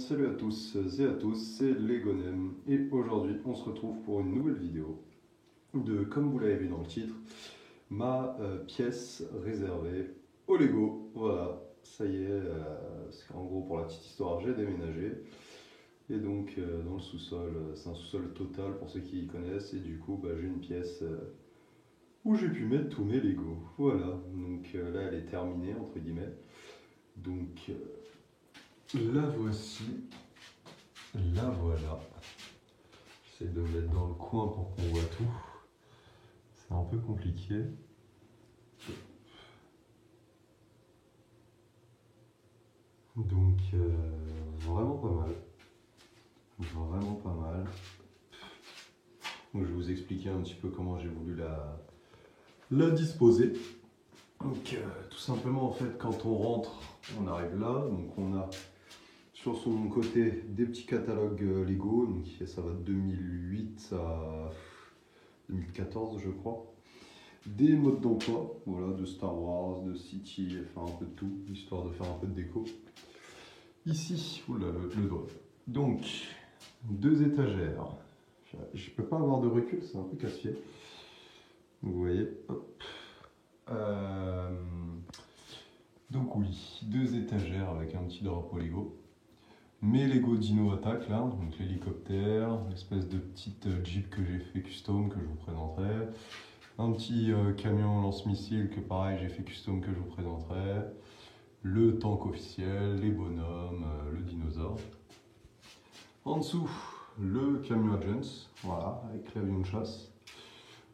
salut à tous et à tous, c'est Legonem et aujourd'hui on se retrouve pour une nouvelle vidéo de, comme vous l'avez vu dans le titre, ma pièce réservée au Lego. Voilà, ça y est, en gros pour la petite histoire j'ai déménagé et donc dans le sous-sol, c'est un sous-sol total pour ceux qui connaissent et du coup j'ai une pièce où j'ai pu mettre tous mes Lego. Voilà, donc là elle est terminée entre guillemets. Donc la voici, la voilà. J'essaie de me mettre dans le coin pour qu'on voit tout. C'est un peu compliqué. Donc vraiment pas mal. Vraiment pas mal. Donc, je vais vous expliquer un petit peu comment j'ai voulu la disposer. Donc tout simplement en fait quand on rentre, on arrive là, donc on a sur son côté des petits catalogues Lego, donc ça va de 2008 à 2014 je crois. Des modes d'emploi, voilà, de Star Wars, de City, enfin un peu de tout, histoire de faire un peu de déco. Ici, oula, le doigt. Donc, deux étagères. Je peux pas avoir de recul, c'est un peu casse-pied. Vous voyez, hop. Donc oui, deux étagères avec un petit drapeau Lego. Mes Lego Dino Attack là, donc l'hélicoptère, l'espèce de petite Jeep que j'ai fait custom que je vous présenterai. Un petit camion lance-missile que pareil j'ai fait custom que je vous présenterai. Le tank officiel, les bonhommes, le dinosaure. En dessous, le camion Agents, voilà, avec l'avion de chasse.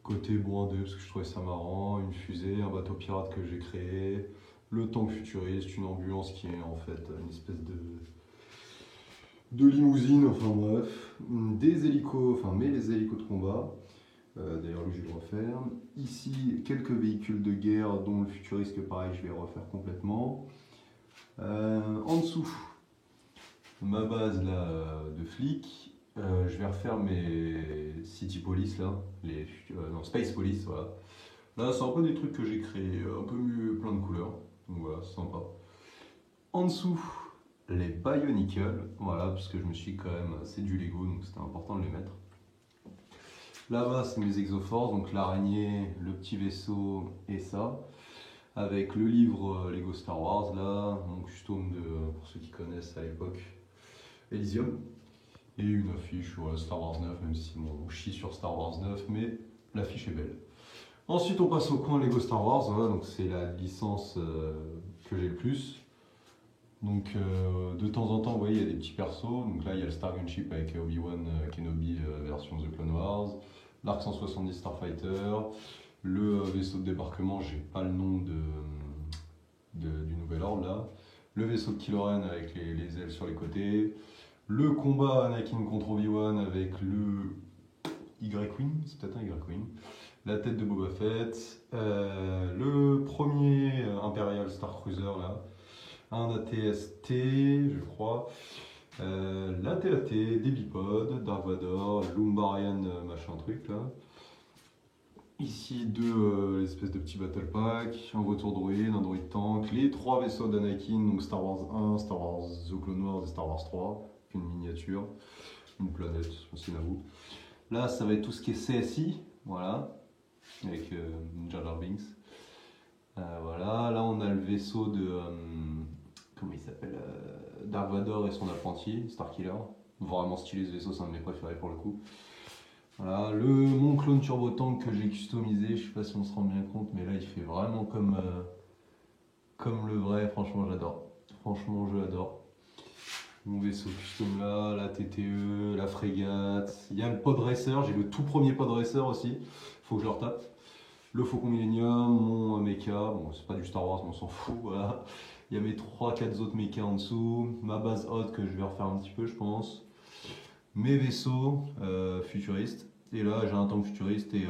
Côté boindé parce que je trouvais ça marrant, une fusée, un bateau pirate que j'ai créé. Le tank futuriste, une ambulance qui est en fait une espèce de limousine, enfin bref. Des hélicos, enfin les hélicos de combat. D'ailleurs lui je vais le refaire. Ici quelques véhicules de guerre dont le futuriste que pareil je vais refaire complètement. En dessous ma base là de flic. Je vais refaire mes City Police là, non Space Police voilà. Là c'est un peu des trucs que j'ai créés, un peu mieux, plein de couleurs. Donc voilà, c'est sympa. En dessous les Bionicle, voilà, parce que je me suis quand même, c'est du Lego donc c'était important de les mettre. Là-bas, c'est mes Exoforce, donc l'araignée, le petit vaisseau et ça. Avec le livre Lego Star Wars, là, mon custom pour ceux qui connaissent à l'époque, Elysium. Et une affiche Star Wars 9, même si on chie sur Star Wars 9, mais l'affiche est belle. Ensuite, on passe au coin Lego Star Wars, voilà, donc c'est la licence que j'ai le plus. Donc de temps en temps, vous voyez, il y a des petits persos. Donc là, il y a le Star Gunship avec Obi-Wan Kenobi version The Clone Wars. L'Arc 170 Starfighter, le vaisseau de débarquement, j'ai pas le nom du nouvel ordre là, le vaisseau de Kylo Ren avec les ailes sur les côtés, le combat Anakin contre Obi-Wan avec le Y-Wing, c'est peut-être un Y-Wing, la tête de Boba Fett, le premier Imperial Star Cruiser là, un AT-ST je crois, la TAT, des bipodes, Dark Vador, Lumbarian machin truc là. Ici deux espèces de petits battle pack, un retour droïde, un droïde tank, les trois vaisseaux d'Anakin, donc Star Wars 1, Star Wars The Clone Wars et Star Wars 3, une miniature, une planète, c'est à vous. Là ça va être tout ce qui est CSI, voilà, avec Jar Jar Binks. Voilà, là on a le vaisseau de comment il s'appelle, Dark Vador et son apprenti, Starkiller. Vraiment stylé ce vaisseau, c'est un de mes préférés pour le coup. Voilà, mon clone turbo tank que j'ai customisé, je sais pas si on se rend bien compte, mais là il fait vraiment comme le vrai, franchement j'adore. Franchement je l'adore. Mon vaisseau custom là, la TTE, la frégate, il y a le pod racer, j'ai le tout premier pod racer aussi, faut que je le retape. Le Faucon Millennium, mon mecha, bon c'est pas du Star Wars mais on s'en fout, voilà. Il y a mes 3-4 autres mechas en dessous, ma base haute que je vais refaire un petit peu je pense. Mes vaisseaux futuristes, et là j'ai un tank futuriste et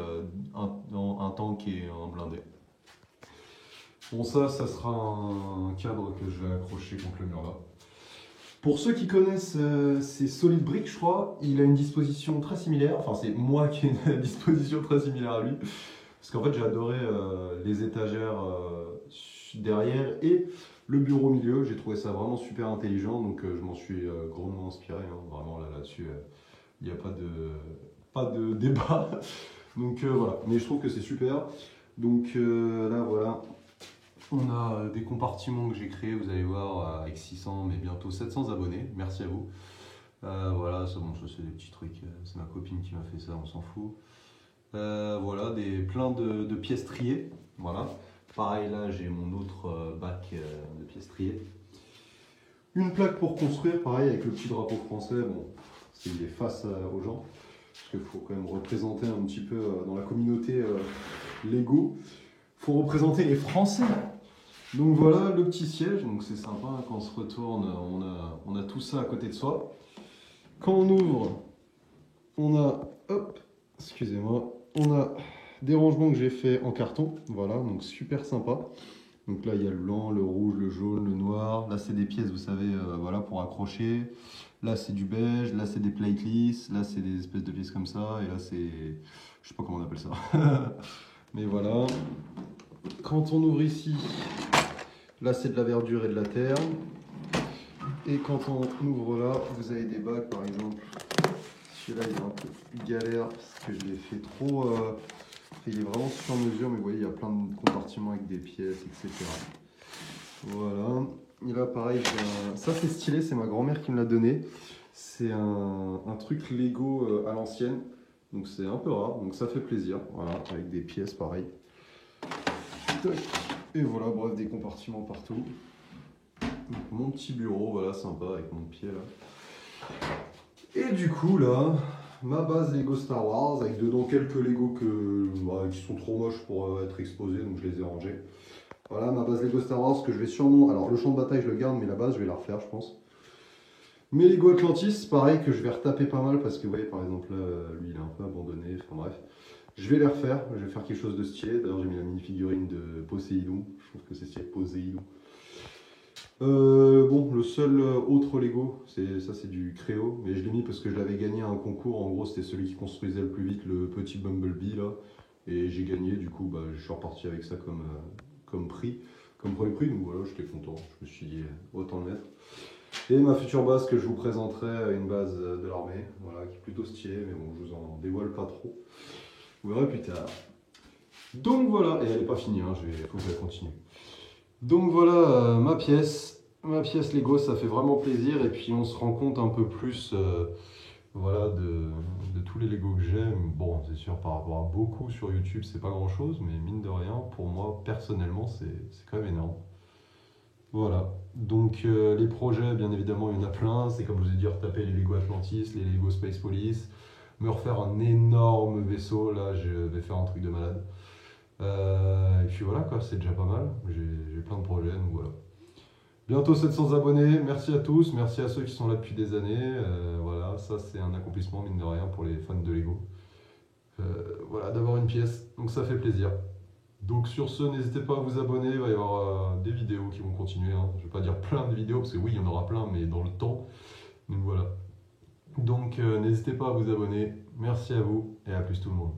un tank et un blindé. Bon ça sera un cadre que je vais accrocher contre le mur là. Pour ceux qui connaissent, c'est Solid Brick je crois, il a une disposition très similaire, enfin c'est moi qui ai une disposition très similaire à lui. Parce qu'en fait j'ai adoré les étagères derrière et Le bureau au milieu, j'ai trouvé ça vraiment super intelligent, donc je m'en suis grandement inspiré, hein. Vraiment là-dessus, il n'y a pas de débat. Donc voilà, mais je trouve que c'est super. Donc là voilà, on a des compartiments que j'ai créés, vous allez voir, avec 600 mais bientôt 700 abonnés, merci à vous. Voilà, ça, bon, ça c'est des petits trucs, c'est ma copine qui m'a fait ça, on s'en fout. Voilà, plein de pièces triées, voilà. Pareil là, j'ai mon autre bac de pièces triées. Une plaque pour construire, pareil avec le petit drapeau français, bon, il est face aux gens. Parce qu'il faut quand même représenter un petit peu dans la communauté Lego. Il faut représenter les Français. Donc voilà le petit siège, donc c'est sympa, hein, quand on se retourne, on a tout ça à côté de soi. Quand on ouvre, on a, hop, excusez-moi, on a des rangements que j'ai fait en carton, voilà, donc super sympa. Donc là il y a le blanc, le rouge, le jaune, le noir. Là c'est des pièces, vous savez, voilà, pour accrocher. Là c'est du beige, là c'est des platelets, là c'est des espèces de pièces comme ça, et là c'est, je sais pas comment on appelle ça. Mais voilà. Quand on ouvre ici, là c'est de la verdure et de la terre. Et quand on ouvre là, vous avez des bacs par exemple. Celui-là il est un peu plus galère parce que je l'ai fait trop. Il est vraiment sur mesure, mais vous voyez, il y a plein de compartiments avec des pièces, etc. Voilà. Et là pareil, ça c'est stylé, c'est ma grand-mère qui me l'a donné. C'est un truc Lego à l'ancienne. Donc c'est un peu rare, donc ça fait plaisir. Voilà, avec des pièces pareil. Et voilà, bref, des compartiments partout. Donc, mon petit bureau, voilà, sympa, avec mon pied là. Et du coup là, ma base Lego Star Wars, avec dedans quelques Lego qui sont trop moches pour être exposés, donc je les ai rangés. Voilà, ma base Lego Star Wars que je vais sûrement... Alors le champ de bataille je le garde, mais la base je vais la refaire je pense. Mes Lego Atlantis, pareil, que je vais retaper pas mal parce que vous voyez par exemple là, lui il est un peu abandonné, enfin bref. Je vais les refaire, je vais faire quelque chose de stylé. D'ailleurs j'ai mis la mini-figurine de Poséidon, je trouve que c'est stylé, Poséidon. Bon, le seul autre Lego, ça c'est du Créo, mais je l'ai mis parce que je l'avais gagné à un concours. En gros, c'était celui qui construisait le plus vite le petit Bumblebee là, et j'ai gagné. Du coup, bah, je suis reparti avec ça comme prix, comme premier prix. Donc voilà, j'étais content. Je me suis dit autant le mettre. Et ma future base que je vous présenterai, une base de l'armée, voilà, qui est plutôt stylée, mais bon, je vous en dévoile pas trop. Vous verrez plus tard. Donc voilà, et elle n'est pas finie, hein, faut que je la continue. Donc voilà ma pièce Lego, ça fait vraiment plaisir et puis on se rend compte un peu plus voilà, de tous les Lego que j'aime. Bon, c'est sûr par rapport à beaucoup sur YouTube c'est pas grand chose, mais mine de rien pour moi personnellement c'est quand même énorme. Voilà, donc les projets bien évidemment il y en a plein, c'est comme je vous ai dit retaper les Lego Atlantis, les Lego Space Police, me refaire un énorme vaisseau, là je vais faire un truc de malade. Et puis voilà quoi, c'est déjà pas mal, j'ai plein de projets, donc voilà. Bientôt 700 abonnés, merci à tous, merci à ceux qui sont là depuis des années, voilà, ça c'est un accomplissement mine de rien pour les fans de Lego. Voilà, d'avoir une pièce, donc ça fait plaisir. Donc sur ce, n'hésitez pas à vous abonner, il va y avoir des vidéos qui vont continuer, hein. Je ne vais pas dire plein de vidéos, parce que oui, il y en aura plein, mais dans le temps. Donc voilà. Donc n'hésitez pas à vous abonner, merci à vous, et à plus tout le monde.